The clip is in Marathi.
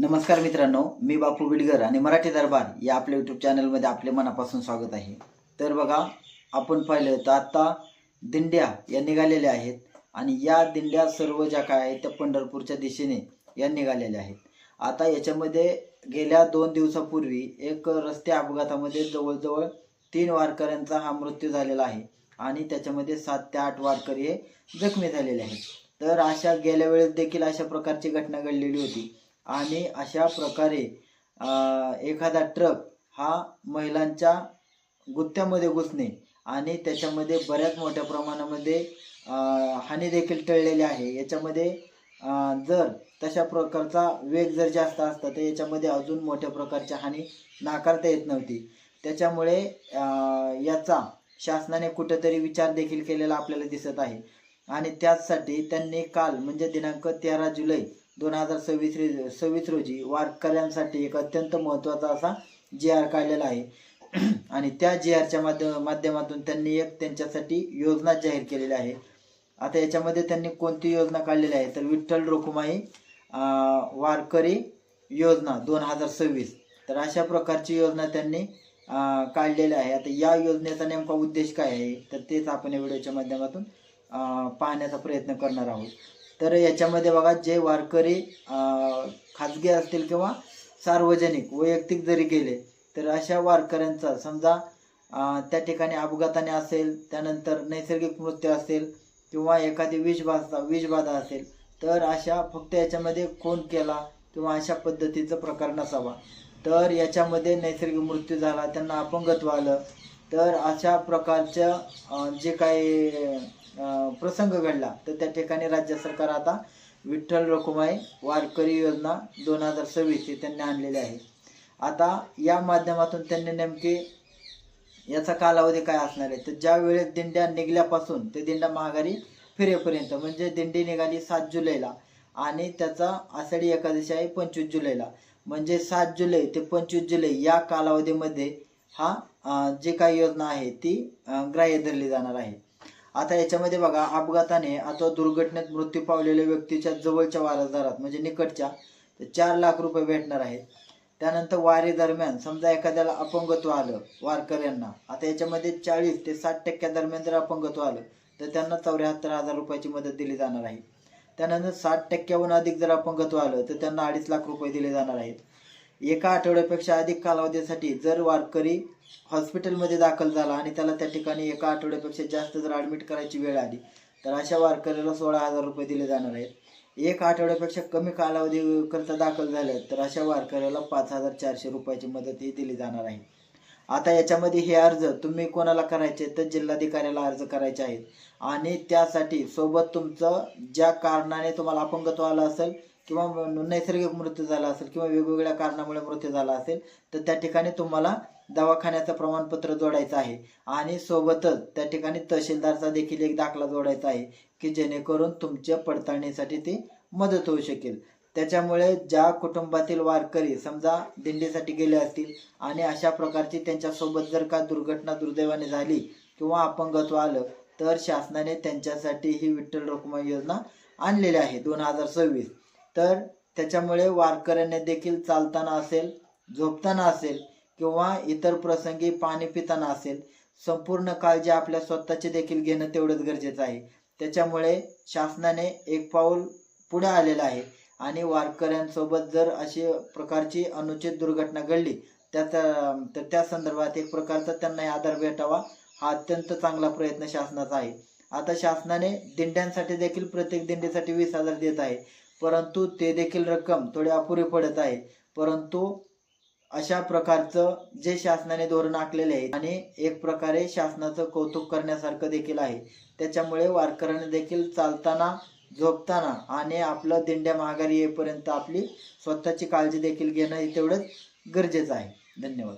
नमस्कार मित्रांनो, मी बापू बिडगर आणि मराठी दरबार या आपल्या यूट्यूब चॅनलमध्ये आपले मनापासून स्वागत आहे। तर बघा, आपण पाहिलं तर आता दिंड्या या निघालेल्या आहेत आणि या दिंड्या सर्व ज्या काय आहेत त्या पंढरपूरच्या दिशेने या निघालेल्या आहेत। आता याच्यामध्ये गेल्या 2 दिवसापूर्वी एक रस्ते अपघातामध्ये जवळजवळ 3 वारकऱ्यांचा हा मृत्यू झालेला आहे आणि त्याच्यामध्ये 7 ते 8 वारकरी हे जखमी झालेले आहेत। तर अशा गेल्या वेळेस देखील अशा प्रकारची घटना घडलेली होती आणि अशा प्रकारे एखादा ट्रक हा महिलांच्या गुत्त्यामध्ये घुसणे आणि त्याच्यामध्ये बऱ्याच मोठ्या प्रमाणामध्ये हानी देखील टळलेली आहे। याच्यामध्ये जर तशा प्रकारचा वेग जर जास्त असता तर याच्यामध्ये अजून मोठ्या प्रकारची हानी नाकारता येत नव्हती। त्याच्यामुळे याचा शासनाने कुठेतरी विचार देखील केलेला आपल्याला दिसत आहे आणि त्यासाठी त्यांनी काल म्हणजे दिनांक 13 जुलै 2026 रोजी वारकऱ्यांसाठी एक अत्यंत महत्त्वाचा असा GR काढलेला आहे आणि त्या GRच्या माध्यमातून त्यांनी एक त्यांच्यासाठी योजना जाहीर केलेली आहे। आता याच्यामध्ये त्यांनी कोणती योजना काढलेली आहे तर विठ्ठल रखुमाई वारकरी योजना 2026। तर अशा प्रकारची योजना त्यांनी काढलेली आहे। आता या योजनेचा नेमका उद्देश काय आहे तर तेच आपण या व्हिडिओच्या माध्यमातून पाहण्याचा प्रयत्न करणार आहोत। तर याच्यामध्ये बघा, जे वारकरी खाजगी असतील किंवा सार्वजनिक वैयक्तिक जरी गेले तर अशा वारकऱ्यांचा समजा त्या ठिकाणी अपघाताने असेल, त्यानंतर नैसर्गिक मृत्यू असेल किंवा एखादी विषबाधा असेल तर अशा फक्त याच्यामध्ये खून केला किंवा अशा पद्धतीचा प्रकार नसावा। तर याच्यामध्ये नैसर्गिक मृत्यू झाला, त्यांना अपंगत्व आलं तर अशा प्रकारच्या जे काही प्रसंग घडला तर त्या ठिकाणी राज्य सरकार आता विठ्ठल रखुमाई वारकरी योजना 2026 ही त्यांनी आणलेली आहे। आता या माध्यमातून त्यांनी नेमके याचा कालावधी काय असणार आहे तर ज्या वेळेस दिंड्या निघल्यापासून ते दिंड्या माघारी फिरेपर्यंत, म्हणजे दिंडी निघाली 7 जुलैला आणि त्याचा आषाढी एकादशी आहे 25 जुलैला, म्हणजे 7 जुलै ते 25 जुलै या कालावधीमध्ये हा जी काही योजना आहे ती ग्राह्य धरली जाणार आहे। आता याच्यामध्ये बघा, अपघाताने अथवा दुर्घटनेत मृत्यू पावलेल्या व्यक्तीच्या जवळच्या वारसदारात म्हणजे निकटच्या 4 लाख रुपये भेटणार आहेत। त्यानंतर वारी दरम्यान समजा एखाद्याला अपंगत्व आलं वारकऱ्यांना, आता याच्यामध्ये 40 ते 60% दरम्यान जर अपंगत्व आलं तर त्यांना 74,000 रुपयाची मदत दिली जाणार आहे। त्यानंतर 60%हून अधिक जर अपंगत्व आलं तर त्यांना 2.5 लाख रुपये दिले जाणार आहेत। एका आठवड्यापेक्षा अधिक कालावधीसाठी जर वारकरी हॉस्पिटलमध्ये दाखल झाला आणि त्याला त्या ठिकाणी एका आठवड्यापेक्षा जास्त जर ॲडमिट करायची वेळ आली तर अशा वारकऱ्याला 16,000 रुपये दिले जाणार आहेत। एक आठवड्यापेक्षा कमी कालावधीकरता दाखल झाले तर अशा वारकऱ्याला 5,400 रुपयाची मदत ही दिली जाणार आहे। आता याच्यामध्ये हे अर्ज तुम्ही कोणाला करायचे तर जिल्हाधिकाऱ्याला अर्ज करायचे आहेत आणि त्यासाठी सोबत तुमचं ज्या कारणाने तुम्हाला अपंगत्व आलं असेल किंवा नैसर्गिक मृत्यू झाला असेल किंवा वेगवेगळ्या कारणामुळे मृत्यू झाला असेल तर त्या ठिकाणी तुम्हाला दवाखान्याचं प्रमाणपत्र जोडायचं आहे आणि सोबतच त्या ठिकाणी तहसीलदारचा देखील एक दाखला जोडायचा आहे की जेणेकरून तुमच्या पडताळणीसाठी ती मदत होऊ शकेल। त्याच्यामुळे ज्या कुटुंबातील वारकरी समजा दिंडीसाठी गेले असतील आणि अशा प्रकारची त्यांच्यासोबत जर का दुर्घटना दुर्दैवाने झाली किंवा अपंगत्व आलं तर शासनाने त्यांच्यासाठी ही विठ्ठल रखुमाई योजना आणलेली आहे 2026। तर त्याच्यामुळे वारकऱ्यांनी देखील चालताना असेल, झोपताना असेल किंवा इतर प्रसंगी पाणी पिताना असेल, संपूर्ण काळजी आपल्या स्वतःची देखील घेणं तेवढंच गरजेचं आहे। त्याच्यामुळे शासनाने एक पाऊल पुढे आलेलं आहे आणि वारकऱ्यांसोबत जर अशी प्रकारची अनुचित दुर्घटना घडली तर त्या संदर्भात एक प्रकारचा त्यांना आधार भेटावा हा अत्यंत चांगला प्रयत्न शासनाचा आहे। आता शासनाने दिंड्यांसाठी देखील प्रत्येक दिंडीसाठी 20,000 देत आहे, परंतु ते देखील रक्कम थोडी अपुरी पडत आहे। परंतु अशा प्रकारचं जे शासनाने धोरण आखलेले आहे आणि एक प्रकारे शासनाचं कौतुक करण्यासारखं देखील आहे। त्याच्यामुळे वारकऱ्यांनी देखील चालताना, झोपताना आणि आपलं दिंड्या माघारी येईपर्यंत आपली स्वतःची काळजी देखील घेणं हे तेवढंच गरजेचं आहे। धन्यवाद।